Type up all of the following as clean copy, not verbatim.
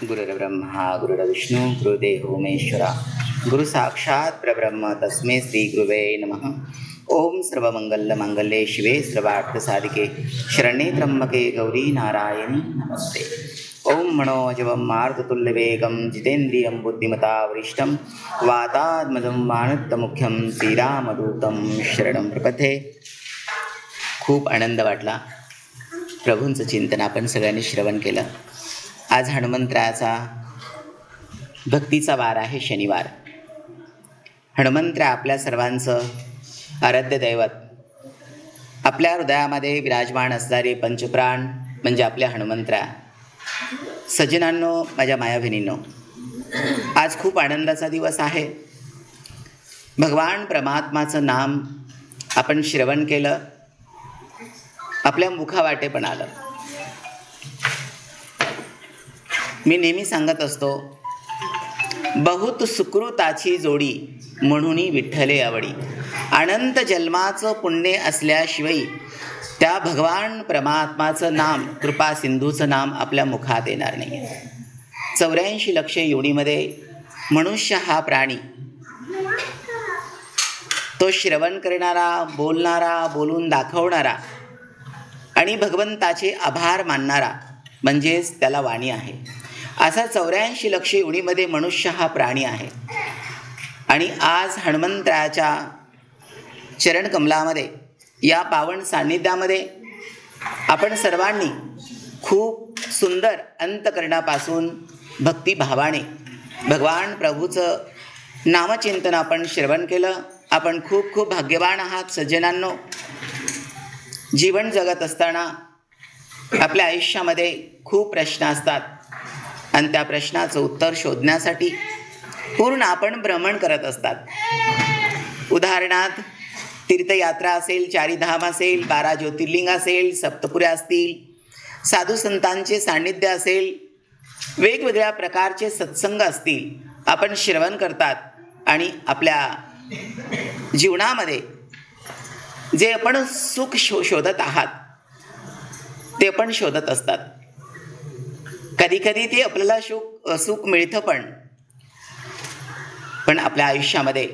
गुरुर्ब्रह्मा गुरुर्विष्णू गुरुदेवो महेश्वरा गुरु साक्षात परब्रह्म तस्मै श्री गुरुवे नमः. ओम सर्वमंगलमांगल्ये शिवे सर्वार्थसाधिके शरण्ये त्र्यंबके गौरी नारायणी नमस्ते. ओम मनोजवं मारुततुल्यवेगं जितेन्द्रियं बुद्धिमता वरिष्ठं वातात्मजं मानत्तमुख्यं श्रीरामदूतं शरणं प्रपथे. खूप आनंद वाटला. प्रभूंचं चिंतन आपण सगळ्यांनी श्रवण केलं. आज हनुमंतरायाचा भक्तीचा वार आहे, शनिवार. हनुमंतराय आपल्या सर्वांचं आराध्य दैवत. आपल्या हृदयामध्ये विराजमान असणारे पंचप्राण म्हणजे आपल्या हनुमंतराय. सज्जनांनो, माझ्या माया बहिणींनो, आज खूप आनंदाचा दिवस आहे. भगवान परमात्माचं नाम आपण श्रवण केलं, आपल्या मुखावाटे पण आलं. मी नेहमी सांगत असतो, बहुत सुकृताची जोडी म्हणून विठ्ठले आवडी. अनंत जन्माचं पुण्य असल्याशिवाय त्या भगवान परमात्माचं नाम, कृपा सिंधूचं नाम आपल्या मुखात येणार नाही. 84 लक्ष योनीमध्ये मनुष्य हा प्राणी, तो श्रवण करणारा, बोलणारा, बोलून दाखवणारा आणि भगवंताचे आभार मानणारा म्हणजेच त्याला वाणी आहे. असा 84 लक्ष योनीमध्ये मनुष्य हा प्राणी आहे. आणि आज हनुमंतरायाच्या चरणकमलामध्ये, या पावन सान्निध्यामध्ये आपण सर्वांनी खूप सुंदर अंतकरणापासून भक्तिभावाने भगवान प्रभूचं नामचिंतन आपण श्रवण केलं. आपण खूप खूप भाग्यवान आहात सज्जनांनो. जीवन जगत असताना आपल्या आयुष्यामध्ये खूप प्रश्न असतात आणि त्या प्रश्नाचं उत्तर शोधण्यासाठी पूर्ण आपण भ्रमण करत असतात. उदाहरणार्थ, तीर्थयात्रा असेल, चारीधाम असेल, 12 ज्योतिर्लिंग असेल, सप्तपुऱ्या असतील, साधू संतांचे सान्निध्य असेल, वेगवेगळ्या प्रकारचे सत्संग असतील, आपण श्रवण करतात आणि आपल्या जीवनामध्ये जे आपण सुख शोधत आहात ते पण शोधत असतात. कधी कधी ते आपल्याला सुख मिळतं, पण आपल्या आयुष्यामध्ये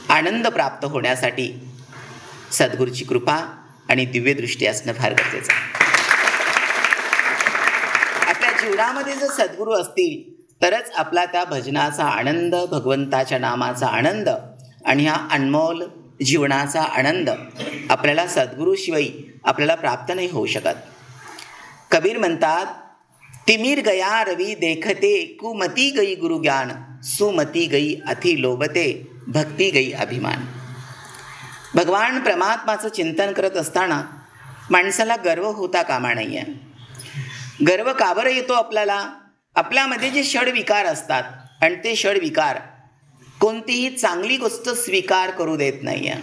आनंद प्राप्त होण्यासाठी सद्गुरूची कृपा आणि दिव्यदृष्टी असणं फार गरजेचं आहे. आपल्या जीवनामध्ये जर सद्गुरू असतील तरच आपला त्या भजनाचा आनंद, भगवंताच्या नामाचा आनंद आणि हा अनमोल जीवनाचा आनंद आपल्याला सद्गुरूशिवाय आपल्याला प्राप्त नाही होऊ शकत. कबीर म्हणतात, तिमीर गया रवी देखते, कुमती गई गुरु ज्ञान, सुमती गई अति लोभते, भक्ती गई अभिमान. भगवान परमात्माचं चिंतन करत असताना माणसाला गर्व होता कामा नाही आहे. गर्व का बरं येतो आपल्याला? आपल्यामध्ये जे षडविकार असतात आणि ते षडविकार कोणतीही चांगली गोष्ट स्वीकार करू देत नाही आहे.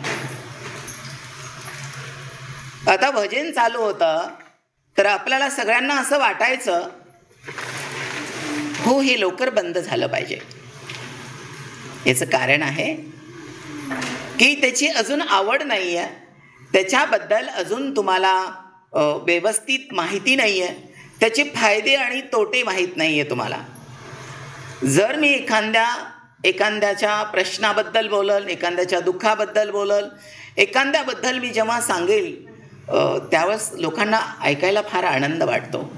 आता भजन चालू होतं तर आपल्याला सगळ्यांना असं वाटायचं, हो, हे लवकर बंद झालं पाहिजे. याचं कारण आहे की त्याची अजून आवड नाही आहे, त्याच्याबद्दल अजून तुम्हाला व्यवस्थित माहिती नाही आहे, त्याचे फायदे आणि तोटे माहीत नाही आहे तुम्हाला. जर मी एखाद्याच्या प्रश्नाबद्दल बोलल, एखाद्याच्या दुःखाबद्दल बोलल, एखाद्याबद्दल मी जेव्हा सांगेल त्यावेळेस लोकांना ऐकायला फार आनंद वाटतो.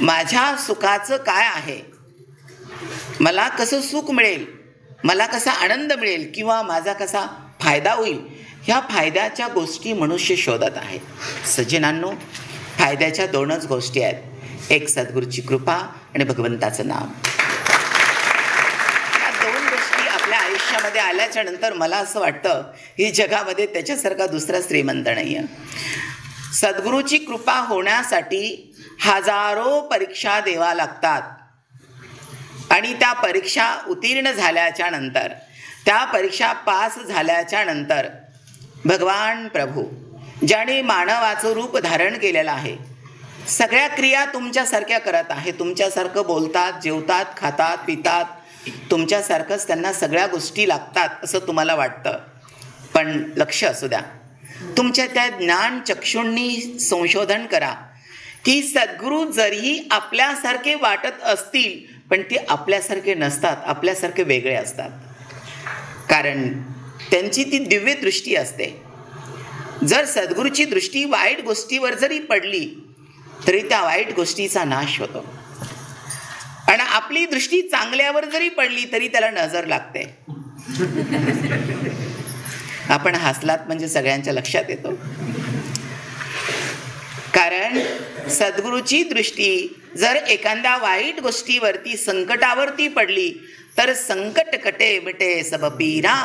माझ्या सुखाचं काय आहे, मला कसं सुख मिळेल, मला कसा आनंद मिळेल किंवा माझा कसा फायदा होईल, ह्या फायद्याच्या गोष्टी मनुष्य शोधत आहे. सज्जनांनो, फायद्याच्या 2च गोष्टी आहेत, एक सद्गुरूची कृपा आणि भगवंताचं नाम. या 2 गोष्टी आपल्या आयुष्यामध्ये आल्याच्या नंतर मला असं वाटतं की जगामध्ये त्याच्यासारखा दुसरा श्रीमंत नाही आहे. सद्गुरूची कृपा होण्यासाठी हजारो परीक्षा द्याव्या लागतात आणि त्या परीक्षा उत्तीर्ण झाल्याच्या नंतर, त्या परीक्षा पास झाल्याच्या नंतर भगवान प्रभू ज्याने मानवाचं रूप धारण केलेलं आहे, सगळ्या क्रिया तुमच्यासारख्या करत आहे. तुमच्यासारखं बोलतात, जेवतात, खातात, पितात, तुमच्यासारखंच त्यांना सगळ्या गोष्टी लागतात असं तुम्हाला वाटतं. पण लक्ष असू द्या, तुमच्या त्या ज्ञान चक्षुंनी संशोधन करा की सद्गुरू जरीही आपल्यासारखे वाटत असतील पण ते आपल्यासारखे नसतात, आपल्यासारखे वेगळे असतात. कारण त्यांची ती दिव्य दृष्टी असते. जर सद्गुरूची दृष्टी वाईट गोष्टीवर जरी पडली तरी त्या वाईट गोष्टीचा नाश होतो. आणि आपली दृष्टी चांगल्यावर जरी पडली तरी त्याला नजर लागते. आपण हसलात म्हणजे सगळ्यांच्या लक्षात येतो. कारण सद्गुरूची दृष्टी जर एखाद्या वाईट गोष्टीवरती, संकटावरती पडली तर संकट कटे मिटे सब पीरा,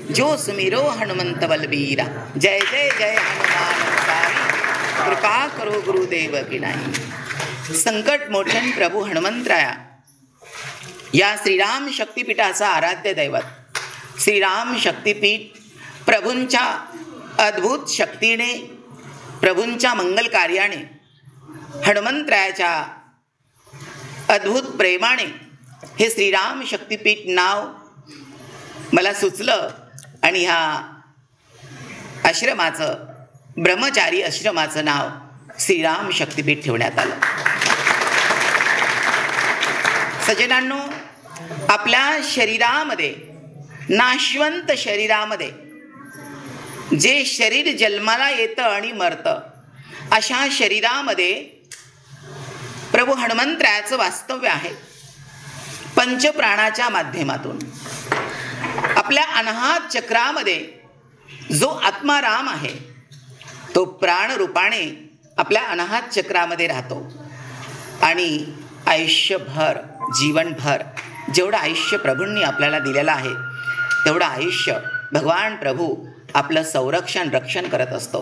जो सुमिरो हनुमंत बलबीरा. जय जय जय हनुमान साई, कृपा करो गुरुदेव की नाही. संकट मोचन प्रभू हनुमंतराया या श्रीराम शक्तिपीठाचा आराध्य दैवत. श्रीराम शक्तिपीठ प्रभूंच्या अद्भुत शक्तीने, प्रभूंच्या मंगल कार्याने, हनुमंतरायाच्या अद्भुत प्रेमाने हे श्रीराम शक्तिपीठ नाव मला सुचलं आणि ह्या आश्रमाचं, ब्रह्मचारी आश्रमाचं नाव श्रीराम शक्तिपीठ ठेवण्यात आलं. सज्जनांनो, आपल्या शरीरामध्ये, नाशवंत शरीरामध्ये जे शरीर जन्माला येतं आणि मरतं, अशा शरीरामध्ये प्रभू हनुमंतरायाचं वास्तव्य आहे. पंचप्राणाच्या माध्यमातून आपल्या अनाहत चक्रामध्ये जो आत्माराम आहे तो प्राणरूपाने आपल्या अनाहत चक्रामध्ये राहतो आणि आयुष्यभर, जीवनभर जेवढं आयुष्य प्रभूंनी आपल्याला दिलेलं आहे तेवढं आयुष्य भगवान प्रभू आपलं संरक्षण, रक्षण करत असतो.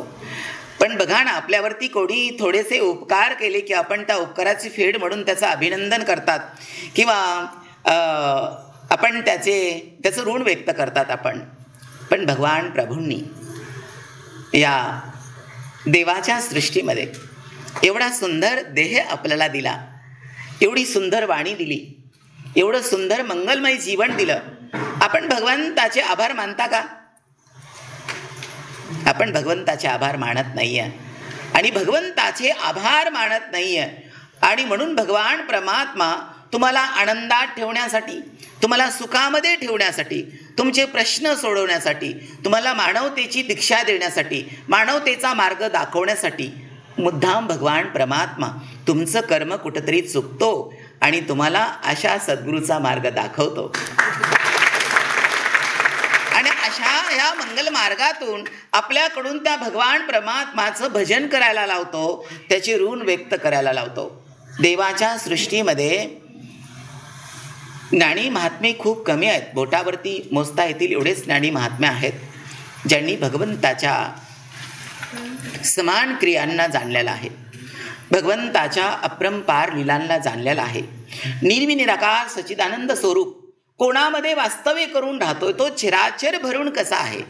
पण बघा ना, आपल्यावरती कोणी थोडेसे उपकार केले की आपण त्या उपकाराची फेड म्हणून त्याचं अभिनंदन करतात किंवा आपण त्याचं ऋण व्यक्त करतात आपण. पण भगवान प्रभूंनी या देवाच्या सृष्टीमध्ये एवढा सुंदर देह आपल्याला दिला, एवढी सुंदर वाणी दिली, एवढं सुंदर मंगलमय जीवन दिलं. आपण भगवंताचे आभार मानता का? आपण भगवंताचे आभार मानत नाहीये आणि भगवंताचे आभार मानत नाहीये. आणि म्हणून भगवान परमात्मा तुम्हाला आनंदात ठेवण्यासाठी, तुम्हाला सुखामध्ये ठेवण्यासाठी, तुमचे प्रश्न सोडवण्यासाठी, तुम्हाला मानवतेची दीक्षा देण्यासाठी, मानवतेचा मार्ग दाखवण्यासाठी मुद्दाम भगवान परमात्मा तुमचं कर्म कुठंतरी चुकतो आणि तुम्हाला अशा सद्गुरूचा मार्ग दाखवतो. आणि अशा ह्या मंगल मार्गातून आपल्याकडून त्या भगवान परमात्माचं भजन करायला लावतो, त्याचे ऋण व्यक्त करायला लावतो. देवाच्या सृष्टीमध्ये ज्ञानी महात्मे खूप कमी आहेत. बोटावरती मोजता येतील एवढेच ज्ञानी महात्मे आहेत ज्यांनी भगवंताच्या समान क्रियांना जाणलेला आहे, भगवंताच्या अपरंपार लीलांना जाणलेला आहे. निर्विनिराकार सच्चिदानंद स्वरूप कोणामध्ये वास्तव्य करून राहतोय, तो चिराचर भरून कसा आहे,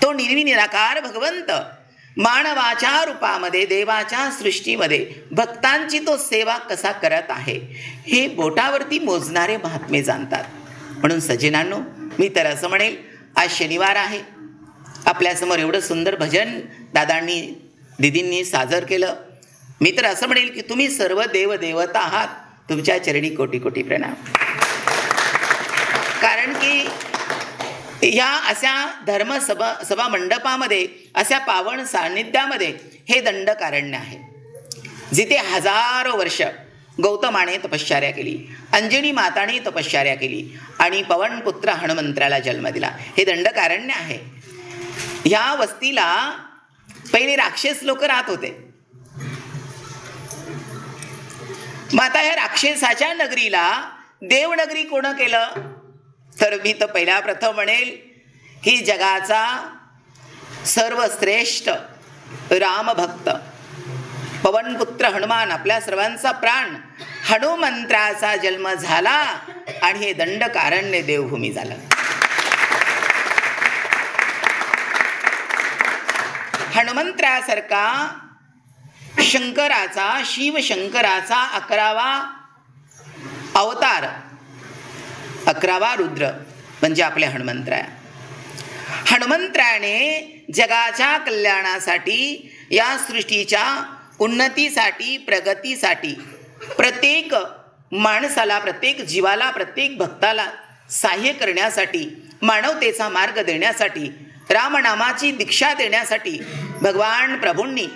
तो निर्विनिराकार भगवंत मानवाच्या रूपामध्ये, देवाच्या सृष्टीमध्ये भक्तांची तो सेवा कसा करत आहे, हे बोटावरती मोजणारे महात्मे जाणतात. म्हणून सज्जनांनो, मी तर असं म्हणेल, आज शनिवार आहे, आपल्यासमोर एवढं सुंदर भजन दादांनी, दिदींनी सादर केलं. मी तर असं म्हणेल की तुम्ही सर्व देवदेवता आहात. तुमच्या चरणी कोटी कोटी प्रणाम. कारण की या अशा सभा मंडपामध्ये, अशा पावन सान्निध्यामध्ये हे दंडकारण्य आहे, जिथे हजारो वर्ष गौतमाने तपश्चर्या केली, अंजनी माताने तपश्चर्या केली आणि पवनपुत्र हनुमंतराला जन्म दिला. हे दंडकारण्य आहे. ह्या वस्तीला पहिले राक्षस लोक राहत होते. मग आता ह्या राक्षसाच्या नगरीला देवनगरी कोण केलं? तर मी तर पहिला प्रथम म्हणेल की जगाचा सर्वश्रेष्ठ रामभक्त पवनपुत्र हनुमान, आपल्या सर्वांचा प्राण हनुमंतराचा जन्म झाला आणि हे दंडकारण्य देवभूमी झालं. हनुमंतरासारखा शंकराचा, शिवशंकराचा 11वा अवतार, 11वा रुद्र म्हणजे आपले हनुमंतराय. हनुमंतरायाने जगाच्या कल्याणासाठी, या सृष्टीच्या उन्नतीसाठी, प्रगतीसाठी प्रत्येक माणसाला, प्रत्येक जीवाला, प्रत्येक भक्ताला सहाय्य करण्यासाठी, मानवतेचा मार्ग देण्यासाठी, रामनामाची दीक्षा देण्यासाठी भगवान प्रभूंनी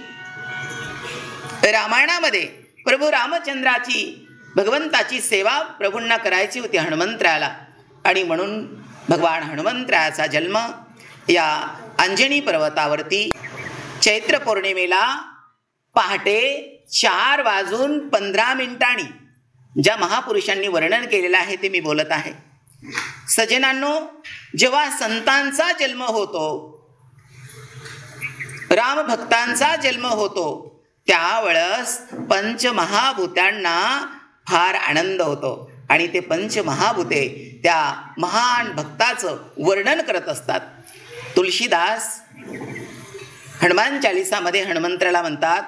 रामायणामध्ये प्रभू रामचंद्राची, भगवंताची सेवा प्रभूंना करायची होती हनुमंतरायाला. आणि म्हणून भगवान हनुमंतरायाचा जन्म या अंजनी पर्वतावरती चैत्र पौर्णिमेला पहाटे 4:15 ज्या महापुरुषांनी वर्णन केलेलं आहे ते मी बोलत आहे. सज्जनांनो, जेव्हा संतांचा जन्म होतो, रामभक्तांचा जन्म होतो, त्यावेळेस पंचमहाभूतांना फार आनंद होतो आणि ते पंचमहाभूते त्या महान भक्ताचं वर्णन करत असतात. तुलसीदास हनुमान चालिसामध्ये हनुमंतराला म्हणतात,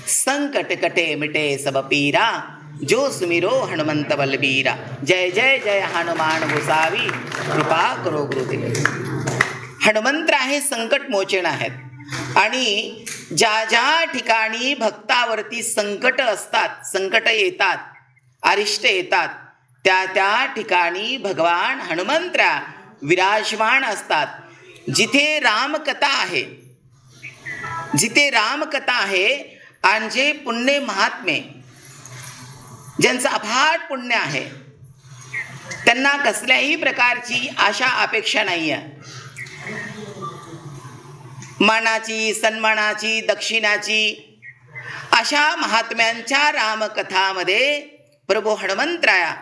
संकट कटे मिटे सब पीरा, जो सुमिरो हनुमंत बलबीरा. जय जय जय हनुमान गोसावी, कृपा करो गुरुदेव. हनुमंत आहे संकट मोचन आहेत. आणि ज्या ज्या ठिकाणी भक्तावरती संकट असतात, संकट येतात, अरिष्ट येतात, त्या त्या ठिकाणी भगवान हनुमंतरा विराजमान असतात. जिथे रामकथा आहे, जिथे रामकथा आहे आणि जे पुण्य महात्मे, ज्यांचं अफाट पुण्य आहे, त्यांना कसल्याही प्रकारची आशा अपेक्षा नाही आहे. मानाची, सन्मानाची, दक्षिणाची, अशा महात्म्यांच्या रामकथामध्ये प्रभू हनुमंतराया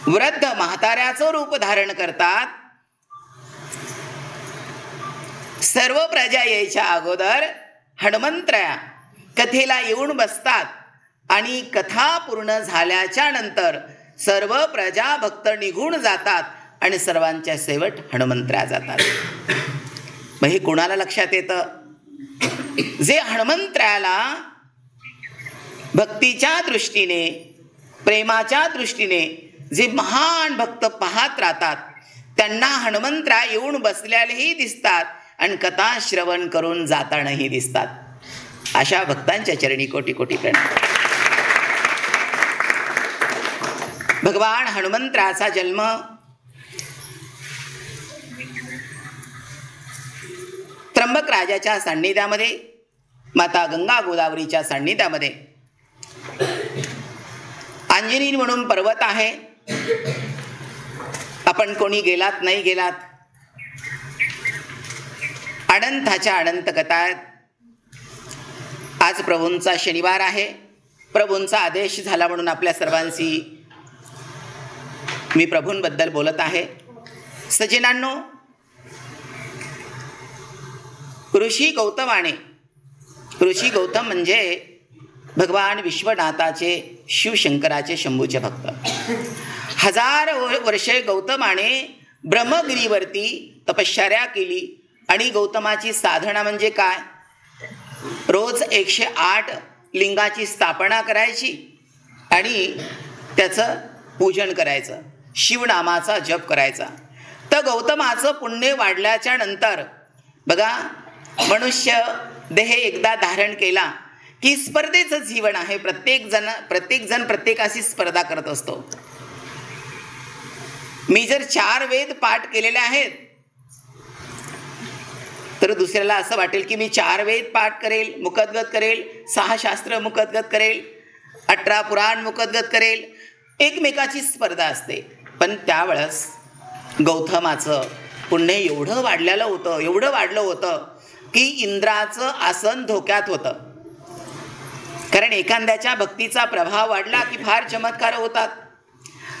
वृद्ध म्हाताऱ्याचं रूप धारण करतात. सर्व प्रजा यायच्या अगोदर हनुमंतराया कथेला येऊन बसतात आणि कथा पूर्ण झाल्याच्या नंतर सर्व प्रजा भक्त निघून जातात आणि सर्वांच्या शेवट हनुमंतराया जातात. मग हे कोणाला लक्षात येतं? जे हनुमंतरायाला भक्तीच्या दृष्टीने, प्रेमाच्या दृष्टीने जे महान भक्त पाहत राहतात, त्यांना हनुमंतराय येऊन बसलेलेही दिसतात आणि कथा श्रवण करून जातानाही दिसतात. अशा भक्तांच्या चरणी कोटी कोटी प्रणाम. भगवान हनुमंतरायाचा जन्म त्र्यंबक राजाच्या सान्निध्यामध्ये, माता गंगा गोदावरीच्या सान्निध्यामध्ये, अंजनी म्हणून पर्वत आहे. आपण कोणी गेलात नाही गेलात, अनंताच्या अनंत कथा आहेत. आज प्रभूंचा शनिवार आहे. प्रभूंचा आदेश झाला म्हणून आपल्या सर्वांशी मी प्रभूंबद्दल बोलत आहे. सज्जनांनो, ऋषी गौतमाने, ऋषी गौतम म्हणजे भगवान विश्वनाथाचे, शिवशंकराचे, शंभूचे भक्त. 1000 वर्षे गौतमाने ब्रह्मगिरीवरती तपश्चर्या केली. आणि गौतमाची साधना म्हणजे काय? रोज 108 लिंगाची स्थापना करायची आणि त्याचं पूजन करायचं, शिवनामाचा जप करायचा. तर गौतमाचं पुण्य वाढल्याच्या नंतर बघा, मनुष्य देह एकदा धारण केला की स्पर्धेचं जीवन आहे. प्रत्येक जण प्रत्येकाशी स्पर्धा करत असतो. मी जर 4 वेद पाठ केलेले आहेत तर दुसऱ्याला असं वाटेल की मी 4 वेद पाठ करेल, मुखद्गत करेल, 6 शास्त्र मुखद्गत करेल, 18 पुराण मुखद्गत करेल. एकमेकाची स्पर्धा असते. पण त्यावेळेस गौतमाचं पुण्य एवढं वाढलेलं होतं, एवढं वाढलं होतं की इंद्राचं आसन धोक्यात होतं. कारण एखाद्याच्या भक्तीचा प्रभाव वाढला की फार चमत्कार होतात.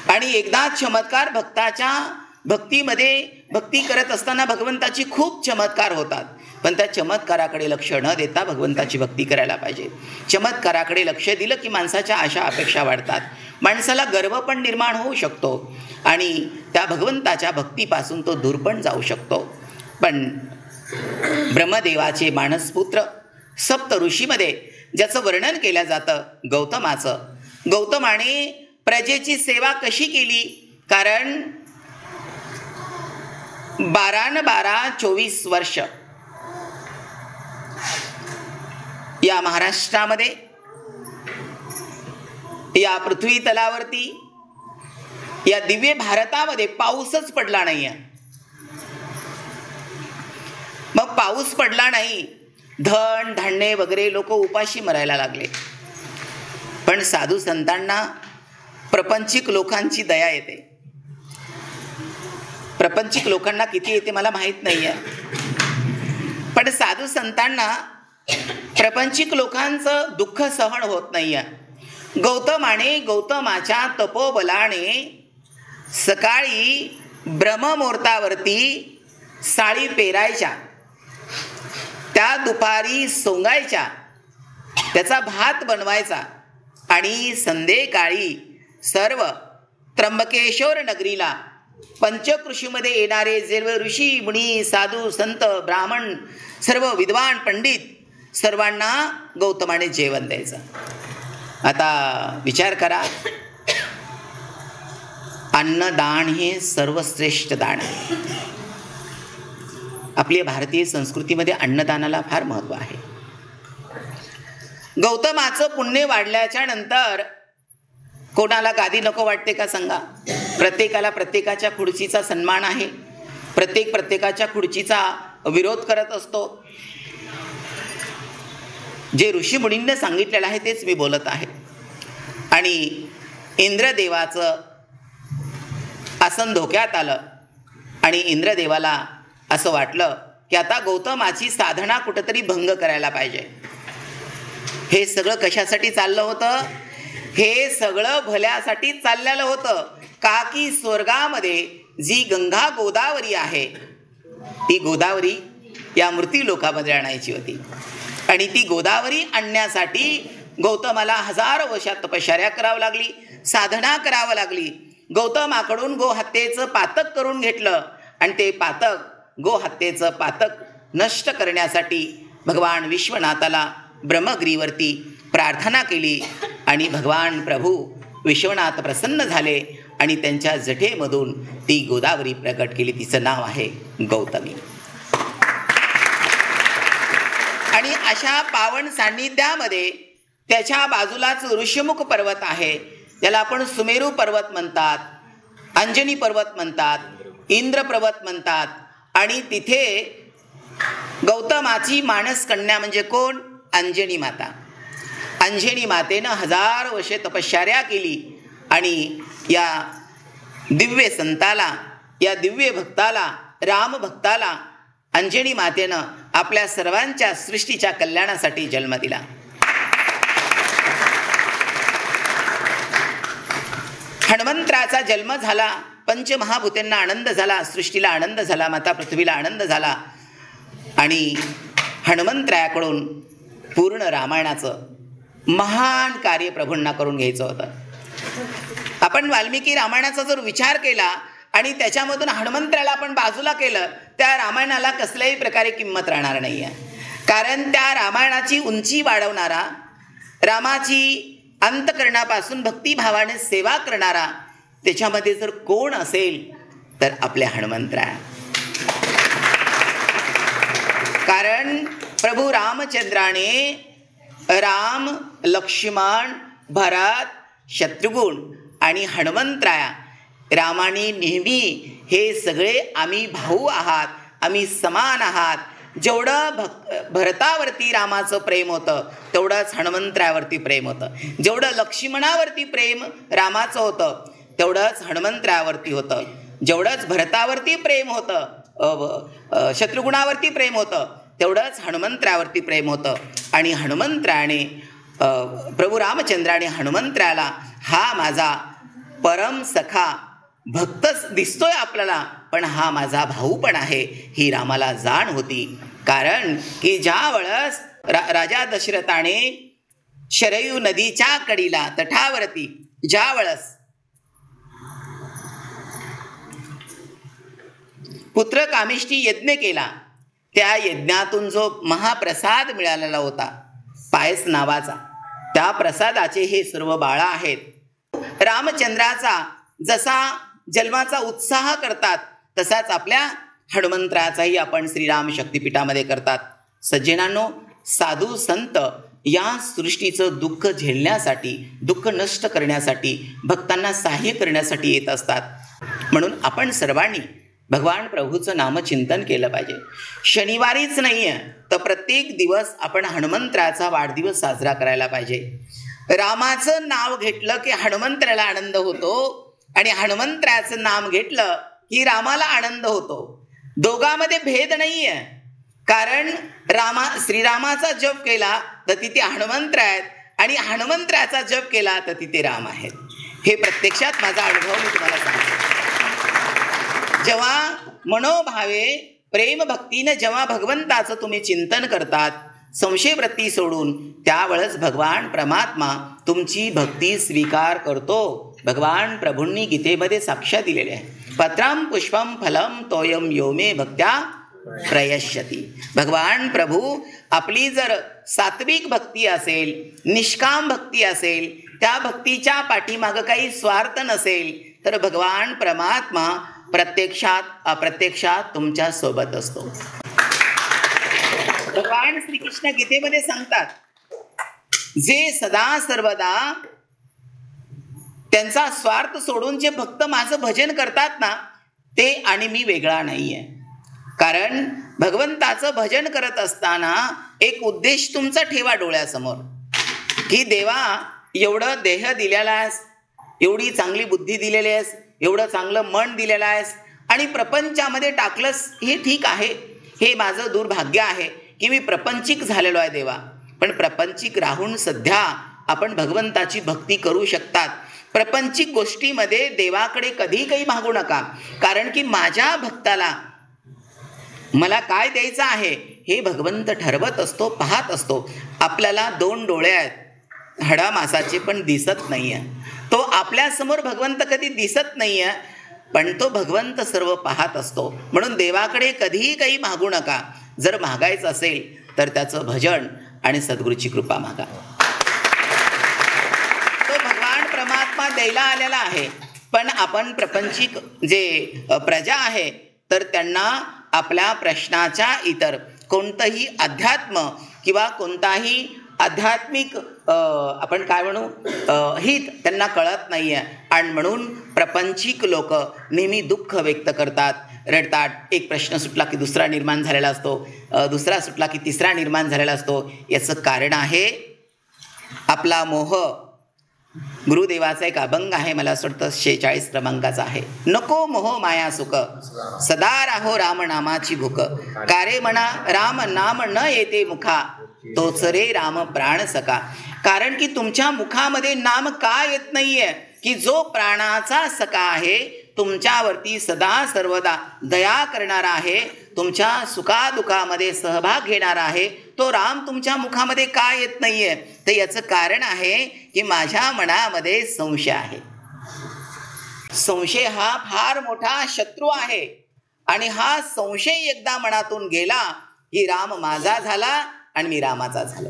आणि एकदा चमत्कार भक्ताच्या भक्तीमध्ये, भक्ती करत असताना भगवंताची खूप चमत्कार होतात. पण त्या चमत्काराकडे लक्ष न देता भगवंताची भक्ती करायला पाहिजे. चमत्काराकडे लक्ष दिलं की माणसाच्या आशा अपेक्षा वाढतात, माणसाला गर्व पण निर्माण होऊ शकतो आणि त्या भगवंताच्या भक्तीपासून तो दूर पण जाऊ शकतो. पण ब्रह्मदेवाचे मानसपुत्र सप्त ऋषीमध्ये ज्याचं वर्णन केलं जातं गौतमाचं, गौतमाने प्रजेची सेवा कशी केली? कारण 12 न 12 24 वर्ष या महाराष्ट्रामध्ये, या पृथ्वी तलावरती, या दिव्य भारतामध्ये पाऊसच पडला नाही आहे. मग पाऊस पडला नाही, धन धान्य वगैरे लोक उपाशी मरायला लागले. पण साधू संतांना प्रपंचिक लोकांची दया येते. प्रपंचिक लोकांना किती येते मला माहीत नाही आहे, पण साधू संतांना प्रपंचिक लोकांचं दुःख सहन होत नाही आहे. गौतमाने गौतमाच्या तपोबलाने सकाळी ब्रह्ममुहूर्तावरती साळी पेरायच्या, त्या दुपारी सोंगायच्या, त्याचा भात बनवायचा आणि संध्याकाळी सर्व त्र्यंबकेश्वर नगरीला पंचकृषीमध्ये येणारे सर्व ऋषी मुनी साधू संत ब्राह्मण सर्व विद्वान पंडित सर्वांना गौतमाने जेवण द्यायचं. आता विचार करा, अन्नदान हे सर्वश्रेष्ठ दान आहे. आपल्या भारतीय संस्कृतीमध्ये अन्नदानाला फार महत्त्व आहे. गौतमाचं पुण्य वाढल्याच्या नंतर कोणाला गादी नको वाटते का सांगा? प्रत्येकाला प्रत्येकाच्या खुर्चीचा सन्मान आहे, प्रत्येकाच्या खुर्चीचा विरोध करत असतो. जे ऋषीमुनींनी सांगितलेलं आहे तेच मी बोलत आहे. आणि इंद्रदेवाचं आसन धोक्यात आलं आणि इंद्रदेवाला असं वाटलं की आता गौतमाची साधना कुठंतरी भंग करायला पाहिजे. हे सगळं कशासाठी चाललं होतं? हे सगळं भल्यासाठी चाललेलं होतं. का की स्वर्गामध्ये जी गंगा गोदावरी आहे, ती गोदावरी या मृत्यू लोकामध्ये आणायची होती. आणि ती गोदावरी आणण्यासाठी गौतमाला हजारो वर्षात तपश्चर्या करावं लागली, साधना करावं लागली. गौतमाकडून गोहत्येचं पातक करून घेतलं आणि ते पातक, गोहत्येचं पातक नष्ट करण्यासाठी भगवान विश्वनाथाला ब्रह्मगिरीवरती प्रार्थना केली. आणि भगवान प्रभू विश्वनाथ प्रसन्न झाले आणि त्यांच्या जठेमधून ती गोदावरी प्रकट केली. तिचं नाव आहे गौतमी. आणि अशा पावन सान्निध्यामध्ये त्याच्या बाजूलाच ऋषमुख पर्वत आहे, त्याला आपण सुमेरू पर्वत म्हणतात, अंजनी पर्वत म्हणतात, इंद्र पर्वत म्हणतात. आणि तिथे गौतमाची मानस कन्या म्हणजे कोण? अंजनी माता. अंजनी मातेनं 1000 वर्षे तपश्चर्या केली आणि या दिव्य संताला, या दिव्य भक्ताला, राम भक्ताला अंजनी मातेनं आपल्या सर्वांच्या सृष्टीच्या कल्याणासाठी जन्म दिला. हनुमंतराचा जन्म झाला, पंचमहाभूतांना आनंद झाला, सृष्टीला आनंद झाला, माता पृथ्वीला आनंद झाला. आणि हनुमंतरायाकडून पूर्ण रामायणाचं महान कार्य प्रभूंना करून घ्यायचं होतं. आपण वाल्मिकी रामायणाचा जर विचार केला आणि त्याच्यामधून हनुमंतराला आपण बाजूला केलं, त्या रामायणाला कसल्याही प्रकारे किंमत राहणार नाही आहे. कारण त्या रामायणाची उंची वाढवणारा, रामाची अंतःकरणापासून भक्तिभावाने सेवा करणारा त्याच्यामध्ये जर कोण असेल तर आपल्या हनुमंतराय. कारण प्रभू रामचंद्राने राम, लक्ष्मण, भरत, शत्रुघ्न आणि हनुमंतराया रामाने नेहमी हे सगळे आम्ही भाऊ आहात, आम्ही समान आहात. जेवढं भरतावरती रामाचं प्रेम होतं तेवढंच हनुमंतरायावरती प्रेम होतं. जेवढं लक्ष्मणावरती प्रेम रामाचं होतं तेवढंच हनुमंतरायावरती होतं. जेवढंच भरतावरती प्रेम होतं, शत्रुघ्नावरती प्रेम होतं, तेवढंच हनुमंतरायावरती प्रेम होतं. आणि हनुमंतरायाने, प्रभू रामचंद्राने हनुमंतरायाला हा माझा परम सखा भक्तच दिसतोय आपल्याला, पण हा माझा भाऊ पण आहे, ही रामाला जाण होती. कारण की ज्या वेळेस राजा दशरथाने शरयू नदीच्या कडीला तटावरती ज्या वेळेस पुत्र कामिष्ठी यज्ञ केला, त्या यज्ञातून जो महाप्रसाद मिळालेला होता पायस नावाचा, त्या प्रसादाचे हे सर्व बाळा आहेत. रामचंद्राचा जसा जन्माचा उत्साह करतात तसाच आपल्या हनुमंतराचाही आपण श्रीराम शक्तिपीठामध्ये करतात. सज्जनांनो, साधू संत या सृष्टीचं दुःख झेलण्यासाठी, दुःख नष्ट करण्यासाठी, भक्तांना सहाय्य करण्यासाठी येत असतात. म्हणून आपण सर्वांनी भगवान प्रभूचं नामचिंतन केलं पाहिजे. शनिवारीच नाही आहे तर प्रत्येक दिवस आपण हनुमंतराचा वाढदिवस साजरा करायला पाहिजे. रामाचं नाव घेतलं की हनुमंतराला आनंद होतो आणि हनुमंतराचं नाम घेतलं की रामाला आनंद होतो. दोघांमध्ये भेद नाही आहे. कारण श्रीरामाचा जप केला तर तिथे हनुमंत आहेत आणि हनुमंतराचा जप केला तर तिथे राम आहेत. हे प्रत्यक्षात माझा अनुभव मी तुम्हाला सांगतो. जेव्हा मनोभावे प्रेम भक्तीनं जेव्हा भगवंताचं तुम्ही चिंतन करतात संशयवृत्ती सोडून, त्यावेळेस भगवान परमात्मा तुमची भक्ती स्वीकार करतो. भगवान प्रभूंनी गीतेमध्ये साक्ष्य दिलेले आहे. पत्रम पुष्पम फलम तोयम यो मे भक्त्या प्रयश्यती. भगवान प्रभू आपली जर सात्विक भक्ती असेल, निष्काम भक्ती असेल, त्या भक्तीच्या पाठीमागं काही स्वार्थ नसेल तर भगवान परमात्मा प्रत्यक्षात अप्रत्यक्षात तुमच्या सोबत असतो. भगवान श्रीकृष्ण गीतेमध्ये सांगतात, जे सदा सर्वदा त्यांचा स्वार्थ सोडून जे भक्त माझं भजन करतात ना, ते आणि मी वेगळा नाहीये. कारण भगवंताचं भजन करत असताना एक उद्देश तुमचा ठेवा डोळ्यासमोर, की देवा एवढं देह दिलेला आहेस, एवढी चांगली बुद्धी दिलेली आहेस, एवढं चांगलं मन दिलेलं आहेस आणि प्रपंचामध्ये टाकलंस, हे ठीक आहे. हे माझं दुर्भाग्य आहे की मी प्रपंचिक झालेलो आहे देवा. पण प्रपंचिक राहून सध्या आपण भगवंताची भक्ती करू शकतात. प्रपंचिक गोष्टीमध्ये देवाकडे कधी काही मागू नका. कारण की माझ्या भक्ताला मला काय द्यायचं आहे हे भगवंत ठरवत असतो, पाहत असतो. आपल्याला 2 डोळे आहेत, हाडा मासाचे, पण दिसत नाही आहे. तो आपल्यासमोर भगवंत कधी दिसत नाही आहे, पण तो भगवंत सर्व पाहत असतो. म्हणून देवाकडे कधीही काही मागू नका. जर मागायचं असेल तर त्याचं भजन आणि सद्गुरूची कृपा मागा. तो भगवान परमात्मा द्यायला आलेला आहे. पण आपण प्रपंचिक जे प्रजा आहे तर त्यांना आपल्या प्रश्नाच्या इतर कोणतंही अध्यात्म किंवा कोणताही आध्यात्मिक आपण काय म्हणू हित त्यांना कळत नाही आहे. आणि म्हणून प्रपंचिक लोक नेहमी दुःख व्यक्त करतात, रडतात. एक प्रश्न सुटला की दुसरा निर्माण झालेला असतो, दुसरा सुटला की तिसरा निर्माण झालेला असतो. याचं कारण आहे आपला मोह. गुरुदेवाचा एक अभंग आहे, मला असं वाटतं 46 क्रमांकाचा आहे. नको मोह माया सुख, सदा राहो राम नामाची भूक. कारे म्हणा राम नाम न येते मुखा, तोच रे राम प्राण सखा. कारण की तुमच्या मुखामध्ये नाम का येत नाहीये, की जो प्राणाचा सखा आहे, तुमच्यावरती सदा सर्वदा दया करणारा आहे, तुमच्या सुखादुखामध्ये सहभाग घेणारा आहे, तो राम तुमच्या मुखामध्ये का येत नाहीये. तर याचं कारण आहे की माझ्या मनामध्ये संशय आहे. संशय हा फार मोठा शत्रू आहे आणि हा संशय एकदा मनातून गेला की राम माझा झाला आणि मी रामाचा झालो.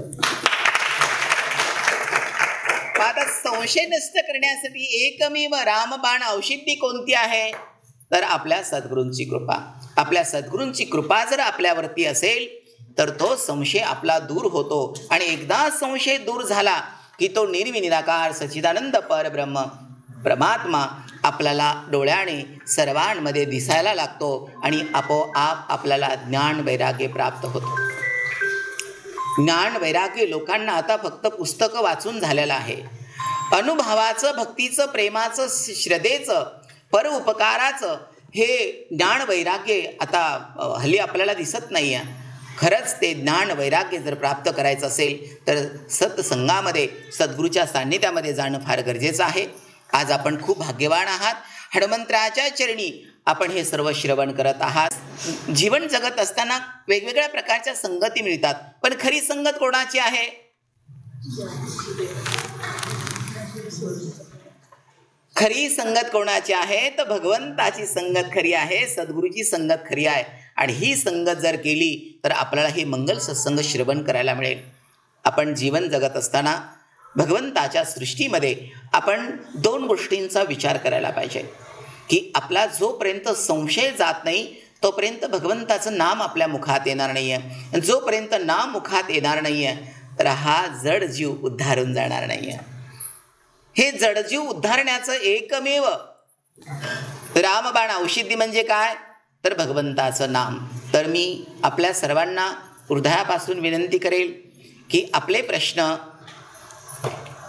आता संशय नष्ट करण्यासाठी एकमेव रामबाण औषधी कोणती आहे तर आपल्या सद्गुरूंची कृपा. आपल्या सद्गुरूंची कृपा जर आपल्यावरती असेल तर तो संशय आपला दूर होतो. आणि एकदा संशय दूर झाला की तो निर्विनिराकार सच्चिदानंद परब्रह्म परमात्मा आपल्याला डोळ्याने सर्वांमध्ये दिसायला लागतो आणि आपोआप आपल्याला ज्ञान वैराग्य प्राप्त होतो. ज्ञान वैराग्य लोकांना आता फक्त पुस्तकं वाचून झालेलं आहे. अनुभवाचं, भक्तीचं, प्रेमाचं, श्रद्धेचं, परोपकाराचं हे ज्ञान वैराग्य आता हल्ली आपल्याला दिसत नाही आहे. खरंच ते ज्ञान वैराग्य जर प्राप्त करायचं असेल तर सत्संगामध्ये, सद्गुरूच्या सान्निध्यामध्ये जाणं फार गरजेचं आहे. आज आपण खूप भाग्यवान आहात. हनुमंतराच्या चरणी आपण हे सर्व श्रवण करत आहात. जीवन जगत असताना वेगवेगळ्या प्रकारच्या संगती मिळतात, पण खरी संगत कोणाची आहे? खरी संगत कोणाची आहे तर भगवंताची संगत खरी आहे, सद्गुरूची संगत खरी आहे. आणि ही संगत जर केली तर आपल्याला हे मंगल सत्संग श्रवण करायला मिळेल. आपण जीवन जगत असताना भगवंताच्या सृष्टीमध्ये आपण 2 गोष्टींचा विचार करायला पाहिजे, की आपला जोपर्यंत संशय जात नाही तोपर्यंत भगवंताचं नाम आपल्या मुखात येणार नाही आहे. जोपर्यंत नाम मुखात येणार नाही आहे तर हा जड जीव उद्धारून जाणार नाही आहे. हे जडजीव उद्धारण्याचं एकमेव रामबाण औषधी म्हणजे काय, तर भगवंताचं नाम. तर मी आपल्या सर्वांना हृदयापासून विनंती करेल की आपले प्रश्न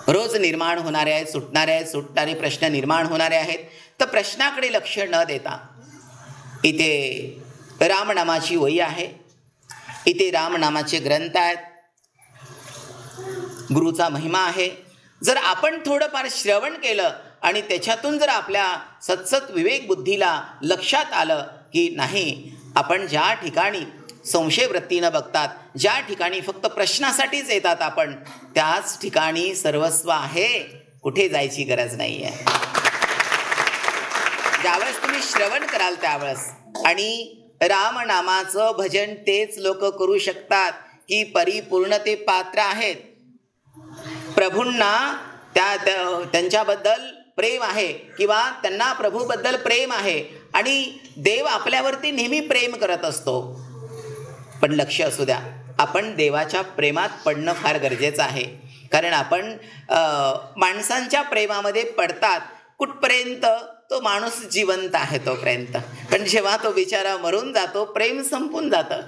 रोज निर्माण होणारे आहेत, सुटणारे प्रश्न निर्माण होणारे आहेत, तर प्रश्नाकडे लक्ष न देता इथे रामनामाची वही आहे, इथे रामनामाचे ग्रंथ आहेत, गुरुचा महिमा आहे. जर आपण थोडंफार श्रवण केलं आणि त्याच्यातून जर आपल्या सतसत विवेक बुद्धीला लक्षात आलं की नाही, आपण ज्या ठिकाणी संशय वृत्तीनं बघतात, ज्या ठिकाणी फक्त प्रश्नासाठीच येतात आपण, त्याच ठिकाणी सर्वस्व आहे, कुठे जायची गरज नाही आहे. ज्यावेळेस तुम्ही श्रवण कराल त्यावेळेस, आणि रामनामाचं भजन तेच लोक करू शकतात की परिपूर्णते पात्र आहेत. प्रभूंना त्यांच्याबद्दल प्रेम आहे किंवा त्यांना प्रभूबद्दल प्रेम आहे आणि देव आपल्यावरती नेहमी प्रेम करत असतो. पण लक्ष असू द्या, आपण देवाच्या प्रेमात पडणं फार गरजेचं आहे. कारण आपण माणसांच्या प्रेमामध्ये पडतात कुठपर्यंत, तो माणूस जिवंत आहे तोपर्यंत. पण जेव्हा तो बिचारा मरून जातो, प्रेम संपून जातं.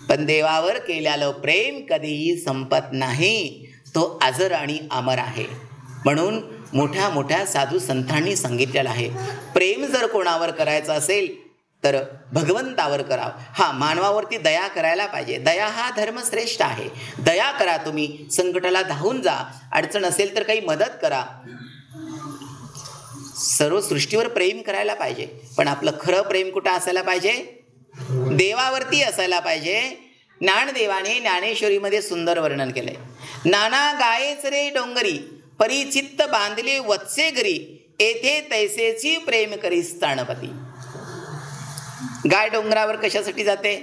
पण देवावर केलेलं प्रेम कधीही संपत नाही, तो अजर आणि अमर आहे. म्हणून मोठ्या मोठ्या साधू संतांनी सांगितलेलं आहे, प्रेम जर कोणावर करायचं असेल तर भगवंतावर करावं. हा, मानवावरती दया करायला पाहिजे. दया हा धर्म श्रेष्ठ आहे. दया करा, तुम्ही संकटाला धावून जा, अडचण असेल तर काही मदत करा. सर्व सृष्टीवर प्रेम करायला पाहिजे. पण आपलं खरं प्रेम कुठं असायला पाहिजे? देवावरती असायला पाहिजे. ज्ञानदेवाने ज्ञानेश्वरीमध्ये सुंदर वर्णन केलंय. नाना गायेच रे डोंगरी, परिचित्त बांधले वत्से घरी, येथे तैसेची प्रेम करी स्थानपती. गाय डोंगरावर कशासाठी जाते?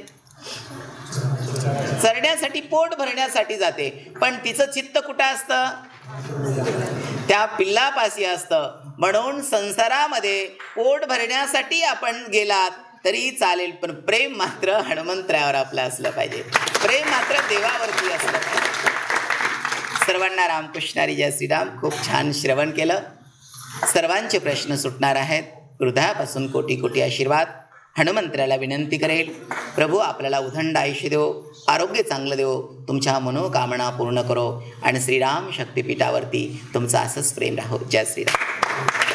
चरण्यासाठी, पोट भरण्यासाठी जाते. पण तिचं चित्त कुठं असतं? त्या पिल्लापाशी असतं. म्हणून संसारामध्ये पोट भरण्यासाठी आपण गेलात तरी चालेल, पण प्रेम मात्र हनुमंतरायावर आपलं असलं पाहिजे. प्रेम मात्र देवावरती असलं पाहिजे. सर्वांना रामकृष्णारी जय श्रीराम. खूप छान श्रवण केलं. सर्वांचे प्रश्न सुटणार आहेत. हृदयापासून कोटी कोटी आशीर्वाद. हनुमंतराला विनंती करेल, प्रभू आपल्याला उदंड आयुष्य देव, आरोग्य चांगलं देव, तुमच्या मनोकामना पूर्ण करो आणि श्रीराम शक्तिपीठावरती तुमचं असंच प्रेम राहो. जय श्रीराम.